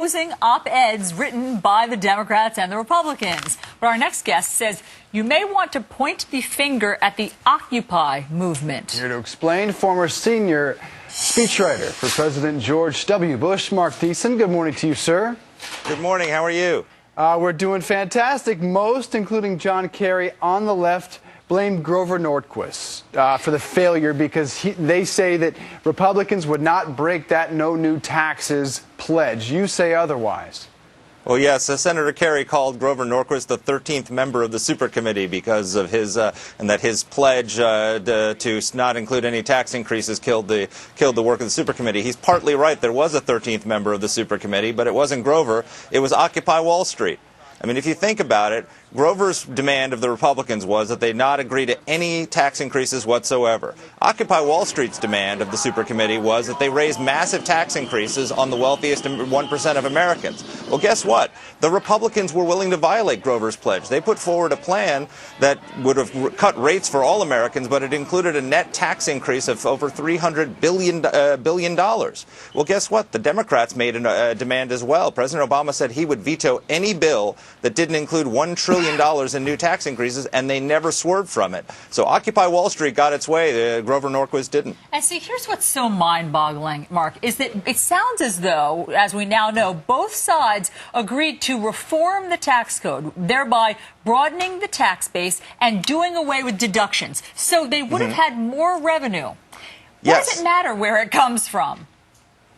Opposing op-eds written by the Democrats and the Republicans. But our next guest says you may want to point the finger at the Occupy movement. Here to explain, former senior speechwriter for President George W. Bush, Mark Thiessen. Good morning to you, sir. Good morning. How are you? We're doing fantastic. Most, including John Kerry on the left, blame Grover Norquist for the failure because they say that Republicans would not break that no new taxes pledge. You say otherwise. Well, yes, Senator Kerry called Grover Norquist the 13th member of the Supercommittee because of his and that his pledge to not include any tax increases killed the work of the Supercommittee. He's partly right. There was a 13th member of the Supercommittee, but it wasn't Grover. It was Occupy Wall Street. I mean, if you think about it, Grover's demand of the Republicans was that they not agree to any tax increases whatsoever. Occupy Wall Street's demand of the Supercommittee was that they raise massive tax increases on the wealthiest 1% of Americans. Well, guess what? The Republicans were willing to violate Grover's pledge. They put forward a plan that would have cut rates for all Americans, but it included a net tax increase of over $300 billion. Well, guess what? The Democrats made a demand as well. President Obama said he would veto any bill that didn't include $1 trillion in new tax increases, and they never swerved from it. So Occupy Wall Street got its way. Grover Norquist didn't. And see, here's what's so mind-boggling, Mark, is that it sounds as though, as we now know, both sides agreed to reform the tax code, thereby broadening the tax base and doing away with deductions. So they would have had more revenue. Why does it matter where it comes from?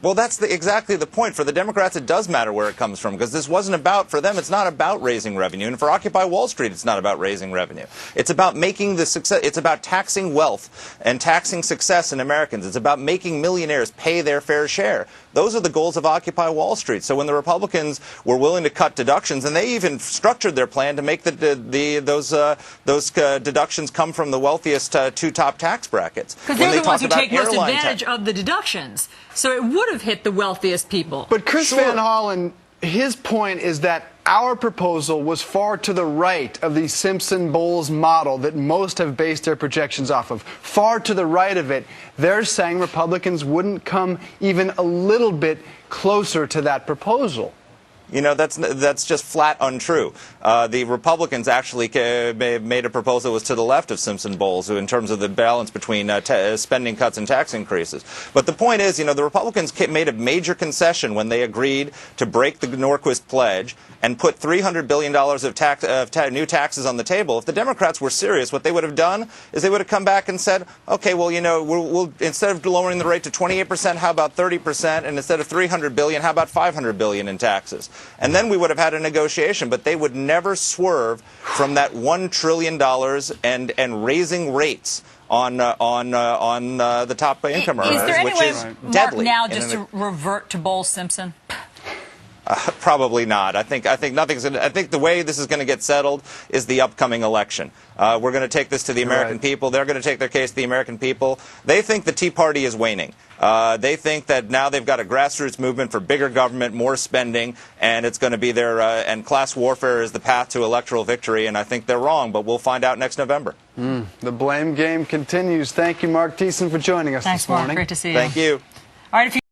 Well, that's exactly the point. For the Democrats, it does matter where it comes from, because this wasn't about, for them, it's not about raising revenue. And for Occupy Wall Street, it's not about raising revenue. It's about making the success, it's about taxing wealth and taxing success in Americans. It's about making millionaires pay their fair share. Those are the goals of Occupy Wall Street. So when the Republicans were willing to cut deductions, and they even structured their plan to make those deductions come from the wealthiest two top tax brackets. Because they're the ones who take most advantage of the deductions. So it would have hit the wealthiest people. But Chris Van Hollen, his point is that our proposal was far to the right of the Simpson-Bowles model that most have based their projections off of. Far to the right of it. They're saying Republicans wouldn't come even a little bit closer to that proposal. You know, that's just flat untrue. The Republicans actually made a proposal that was to the left of Simpson-Bowles in terms of the balance between spending cuts and tax increases. But the point is, you know, the Republicans made a major concession when they agreed to break the Norquist pledge and put $300 billion of new taxes on the table. If the Democrats were serious, what they would have done is they would have come back and said, okay, well, you know, we'll instead of lowering the rate to 28%, how about 30%? And instead of $300 billion, how about $500 billion in taxes? And then we would have had a negotiation, but they would never swerve from that $1 trillion and raising rates on the top income earners, is there any which way, is Mark, deadly. now just to revert to Bowles-Simpson? Probably not. I think nothing's I think the way this is going to get settled is the upcoming election. We're going to take this to the American people. They're going to take their case to the American people. They think the Tea Party is waning. They think that now they've got a grassroots movement for bigger government, more spending, and it's going to be their and class warfare is the path to electoral victory. And I think they're wrong, but we'll find out next November. The blame game continues. Thank you, Mark Thiessen, for joining us this morning. Mark. Great to see you. Thank you. All right, if you